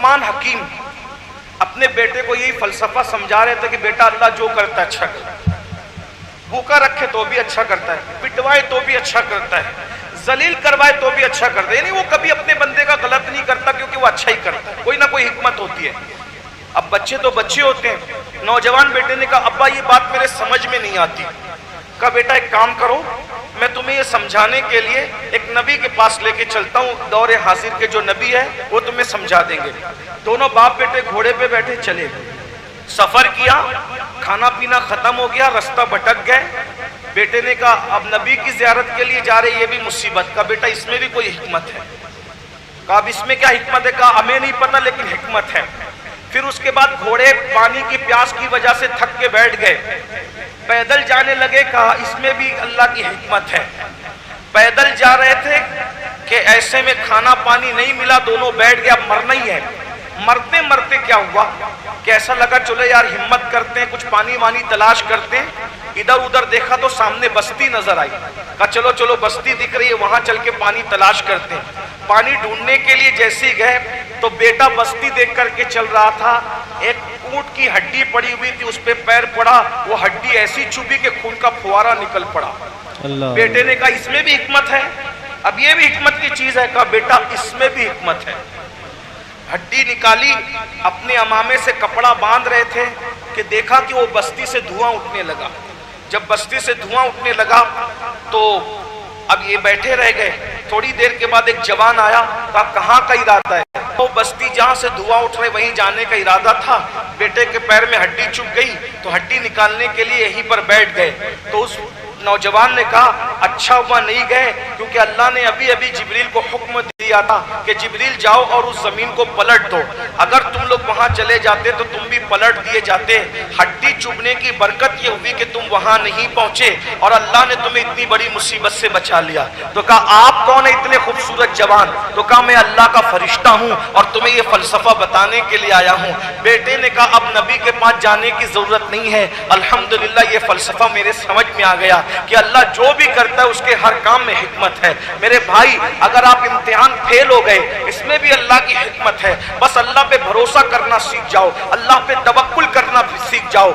لقمان حکیم اپنے بیٹے کو یہی فلسفہ سمجھا رہے تھے کہ بیٹا اللہ جو کرتا ہے اچھا کرتا ہے، بھوکا رکھے تو بھی اچھا کرتا ہے، پٹوائے تو بھی اچھا کرتا ہے، ذلیل کروائے تو بھی اچھا کرتا ہے. یعنی وہ کبھی اپنے بندے کا غلط نہیں کرتا کیونکہ وہ اچھا ہی کرتا ہے، کوئی نہ کوئی حکمت ہوتی ہے. اب بچے تو بچے ہوتے ہیں. نوجوان بیٹے نے کہا ابا یہ بات میرے سمجھ میں نہیں آتی. کہا بیٹا ایک کام کرو، میں تمہیں یہ سمجھانے کے لیے ایک نبی کے پاس لے کے چلتا ہوں، دور حاضر کے جو نبی ہے وہ تمہیں سمجھا دیں گے. دونوں باپ بیٹے گھوڑے پہ بیٹھے چلے گئے. سفر کیا، کھانا پینا ختم ہو گیا، رستہ بھٹک گئے. بیٹے نے کہا اب نبی کی زیارت کے لیے جا رہے، یہ بھی مصیبت. کا بیٹا اس میں بھی کوئی حکمت ہے. کہا اب اس میں کیا حکمت ہے؟ کہا ہمیں نہیں پتہ لیکن حکمت ہے. پھر اس کے بعد گھوڑے پانی کی پیاس کی وجہ سے تھک کے بیٹھ گئے، پیدل جانے لگے. کہا اس میں بھی اللہ کی حکمت ہے. پیدل جا رہے تھے کہ ایسے میں کھانا پانی نہیں ملا، دونوں بیٹھ گئے، اب مرنا ہی ہے. مرتے مرتے کیا ہوا کہ ایسا لگا چلو یار ہمت کرتے ہیں، کچھ پانی وانی تلاش کرتے ہیں. ادھر ادھر دیکھا تو سامنے بستی نظر آئی. کہا چلو چلو بستی دکھ رہی ہے، وہاں چل کے پانی تلاش کرتے ہیں. پانی ڈھونڈنے کے لیے جیسے ہی گئے تو بیٹا بستی دیکھ کر کے چل رہا تھا. ایک اونٹ کی ہڈی پڑی ہوئی تھی، اس پہ پیر پڑا، وہ ہڈی ایسی چبھی کہ خون کا پھوارا نکل پڑا. بیٹے نے کہا اس میں بھی حکمت ہے. اب یہ بھی حکمت کی چیز ہے. کہا بیٹا اس میں بھی حکمت ہے. ہڈی نکالی، اپنے امامے سے کپڑا باندھ رہے تھے کہ دیکھا کہ وہ بستی سے دھواں اٹھنے لگا. جب بستی سے دھواں اٹھنے لگا تو اب یہ بیٹھے رہ گئے. تھوڑی دیر کے بعد ایک جوان آیا. کہا کہاں کا ارادہ ہے؟ وہ بستی جہاں سے دھواں اٹھ رہے وہیں جانے کا ارادہ تھا. بیٹے کے پیر میں ہڈی چبھ گئی تو ہڈی نکالنے کے لیے یہیں پر بیٹھ گئے. تو اس نوجوان نے کہا اچھا ہوا نہیں گئے، کیونکہ اللہ نے ابھی ابھی جبریل کو حکم دیا تھا کہ جبریل جاؤ اور اس زمین کو پلٹ دو. اگر تم لوگ وہاں چلے جاتے تو تم بھی پلٹ دیے جاتے. ہڈی چبھنے کی برکت یہ ہوئی کہ تم وہاں نہیں پہنچے اور اللہ نے تمہیں اتنی بڑی مصیبت سے بچا لیا. تو کہا آپ کون ہیں اتنے خوبصورت جوان؟ تو کہا میں اللہ کا فرشتہ ہوں اور تمہیں یہ فلسفہ بتانے کے لیے آیا ہوں. بیٹے نے کہا اب نبی کے پاس جانے کی ضرورت نہیں ہے، الحمدللہ یہ فلسفہ میرے سمجھ میں آ گیا کہ اللہ جو بھی کرتا ہے اس کے ہر کام میں حکمت ہے. میرے بھائی اگر آپ امتحان فیل ہو گئے اس میں بھی اللہ کی حکمت ہے. بس اللہ پہ بھروسہ کرنا سیکھ جاؤ، اللہ پہ توکل کرنا سیکھ جاؤ.